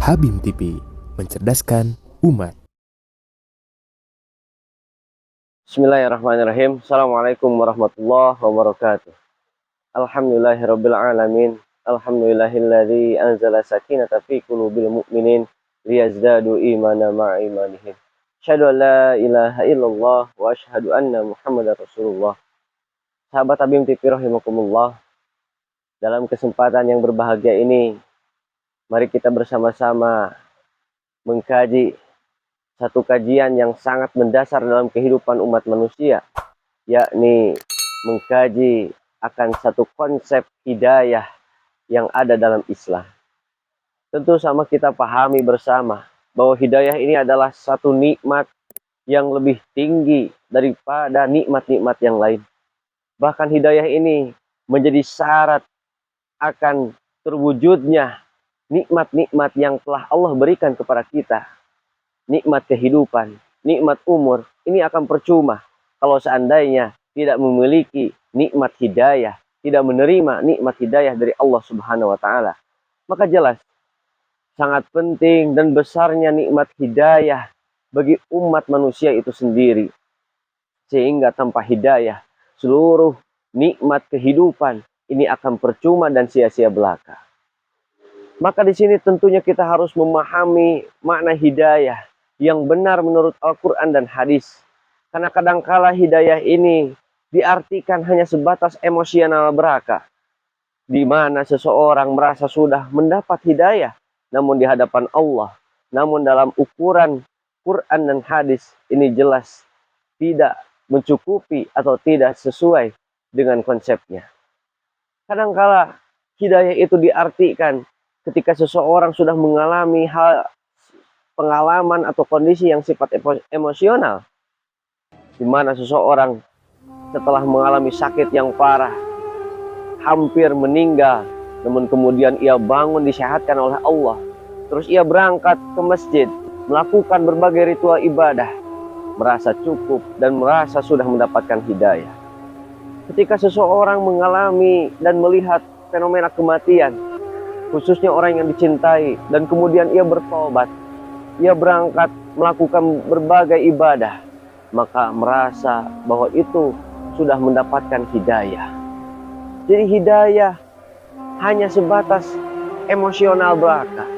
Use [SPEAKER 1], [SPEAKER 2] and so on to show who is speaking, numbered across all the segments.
[SPEAKER 1] Habim TV, mencerdaskan umat.
[SPEAKER 2] Bismillahirrahmanirrahim. Assalamualaikum warahmatullahi wabarakatuh. Alhamdulillahirrabbilalamin. Alhamdulillahilladzi anzala sakinata fi qulubil mu'minin liyazdadu imana ma'a imanihim. Asyhadu an la ilaha illallah wa asyhadu anna Muhammadar Rasulullah. Sahabat Habim TV rahimakumullah. Dalam kesempatan yang berbahagia ini, mari kita bersama-sama mengkaji satu kajian yang sangat mendasar dalam kehidupan umat manusia, yakni mengkaji akan satu konsep hidayah yang ada dalam Islam. Tentu sama kita pahami bersama bahwa hidayah ini adalah satu nikmat yang lebih tinggi daripada nikmat-nikmat yang lain. Bahkan hidayah ini menjadi syarat akan terwujudnya nikmat-nikmat yang telah Allah berikan kepada kita. Nikmat kehidupan, nikmat umur, ini akan percuma kalau seandainya tidak memiliki nikmat hidayah, tidak menerima nikmat hidayah dari Allah Subhanahu wa Ta'ala. Maka jelas sangat penting dan besarnya nikmat hidayah bagi umat manusia itu sendiri, sehingga tanpa hidayah seluruh nikmat kehidupan ini akan percuma dan sia-sia belaka. Maka di sini tentunya kita harus memahami makna hidayah yang benar menurut Al-Quran dan hadis. Karena kadangkala hidayah ini diartikan hanya sebatas emosional belaka, di mana seseorang merasa sudah mendapat hidayah, namun di hadapan Allah, namun dalam ukuran Quran dan hadis ini jelas tidak mencukupi atau tidak sesuai dengan konsepnya. Kadangkala hidayah itu diartikan ketika seseorang sudah mengalami pengalaman atau kondisi yang sifat emosional, di mana seseorang setelah mengalami sakit yang parah, hampir meninggal, namun kemudian ia bangun disehatkan oleh Allah, terus ia berangkat ke masjid, melakukan berbagai ritual ibadah, merasa cukup dan merasa sudah mendapatkan hidayah. Ketika seseorang mengalami dan melihat fenomena kematian, khususnya orang yang dicintai, dan kemudian ia bertobat, ia berangkat melakukan berbagai ibadah, maka merasa bahwa itu sudah mendapatkan hidayah. Jadi hidayah hanya sebatas emosional belaka,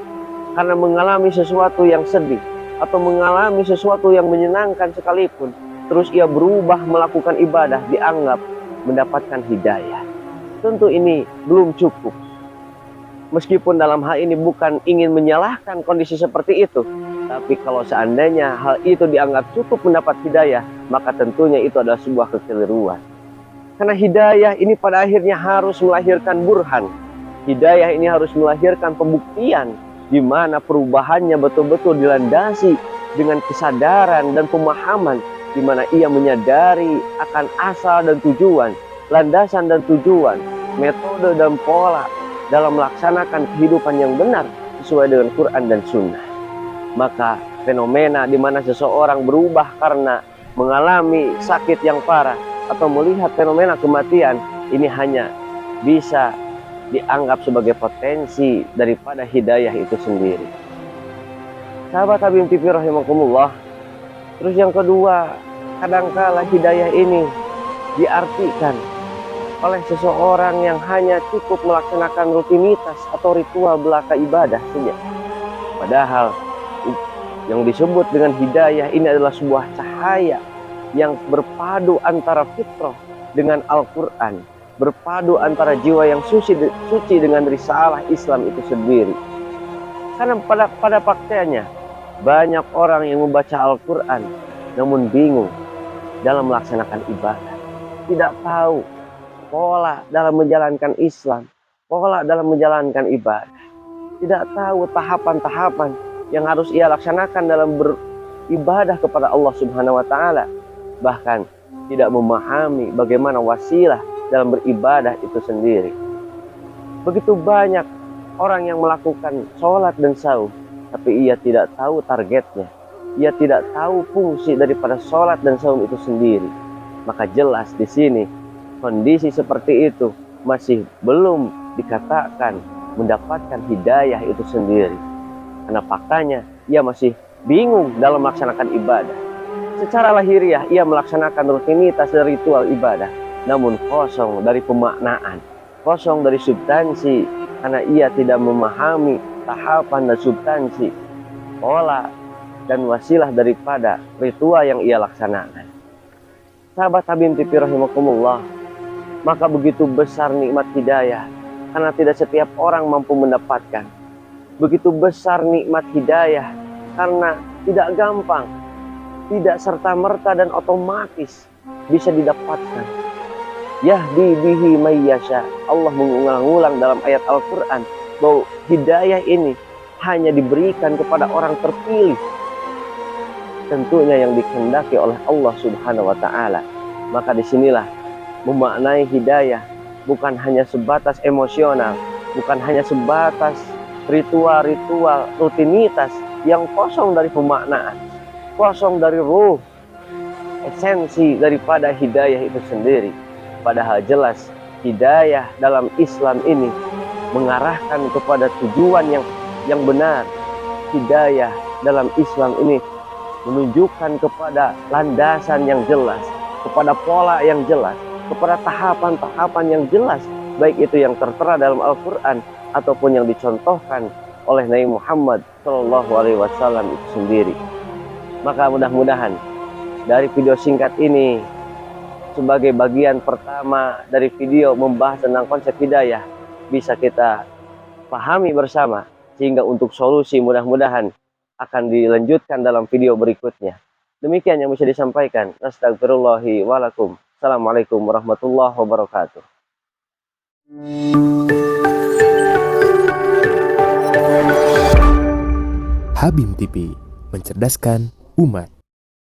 [SPEAKER 2] karena mengalami sesuatu yang sedih atau mengalami sesuatu yang menyenangkan sekalipun, terus ia berubah melakukan ibadah, dianggap mendapatkan hidayah. Tentu ini belum cukup. Meskipun dalam hal ini bukan ingin menyalahkan kondisi seperti itu, tapi kalau seandainya hal itu dianggap cukup mendapat hidayah, maka tentunya itu adalah sebuah kekeliruan. Karena hidayah ini pada akhirnya harus melahirkan burhan. Hidayah ini harus melahirkan pembuktian, di mana perubahannya betul-betul dilandasi dengan kesadaran dan pemahaman, di mana ia menyadari akan asal dan tujuan, landasan dan tujuan, metode dan pola dalam melaksanakan kehidupan yang benar sesuai dengan Quran dan Sunnah. Maka fenomena di mana seseorang berubah karena mengalami sakit yang parah atau melihat fenomena kematian, ini hanya bisa dianggap sebagai potensi daripada hidayah itu sendiri. Sahabat Habim TV rahimakumullah. Terus yang kedua, kadangkala hidayah ini diartikan oleh seseorang yang hanya cukup melaksanakan rutinitas atau ritual belaka ibadah saja. Padahal yang disebut dengan hidayah ini adalah sebuah cahaya yang berpadu antara fitrah dengan Al-Quran, berpadu antara jiwa yang suci dengan risalah Islam itu sendiri. Karena pada faktanya banyak orang yang membaca Al-Quran namun bingung dalam melaksanakan ibadah, tidak tahu pola dalam menjalankan Islam, pola dalam menjalankan ibadah, tidak tahu tahapan-tahapan yang harus ia laksanakan dalam beribadah kepada Allah Subhanahu wa Ta'ala, bahkan tidak memahami bagaimana wasilah dalam beribadah itu sendiri. Begitu banyak orang yang melakukan sholat dan saum, tapi ia tidak tahu targetnya, ia tidak tahu fungsi daripada sholat dan saum itu sendiri. Maka jelas di sini kondisi seperti itu masih belum dikatakan mendapatkan hidayah itu sendiri. Karena faktanya ia masih bingung dalam melaksanakan ibadah. Secara lahiriah ia melaksanakan rutinitas dan ritual ibadah, namun kosong dari pemaknaan, kosong dari substansi, karena ia tidak memahami tahapan dan substansi, pola dan wasilah daripada ritual yang ia laksanakan. Sahabat Habib TV rahimakumullah, maka begitu besar nikmat hidayah, karena tidak setiap orang mampu mendapatkan. Begitu besar nikmat hidayah, karena tidak gampang, tidak serta-merta dan otomatis bisa didapatkan. Yahdi bihi mayyasha. Allah mengulang-ulang dalam ayat Al-Quran bahwa hidayah ini hanya diberikan kepada orang terpilih, tentunya yang dikehendaki oleh Allah Subhanahu wa Ta'ala. Maka disinilah memaknai hidayah bukan hanya sebatas emosional, bukan hanya sebatas ritual-ritual rutinitas yang kosong dari pemaknaan, kosong dari ruh, esensi daripada hidayah itu sendiri. Padahal jelas hidayah dalam Islam ini mengarahkan kepada tujuan yang benar. Hidayah dalam Islam ini menunjukkan kepada landasan yang jelas, kepada pola yang jelas, kepada tahapan-tahapan yang jelas, baik itu yang tertera dalam Al-Quran ataupun yang dicontohkan oleh Nabi Muhammad SAW itu sendiri. Maka mudah-mudahan dari video singkat ini, sebagai bagian pertama dari video membahas tentang konsep hidayah, bisa kita pahami bersama, sehingga untuk solusi mudah-mudahan akan dilanjutkan dalam video berikutnya. Demikian yang bisa disampaikan. Astagfirullahi walakum. Assalamualaikum warahmatullahi wabarakatuh.
[SPEAKER 1] Habib TV, mencerdaskan umat.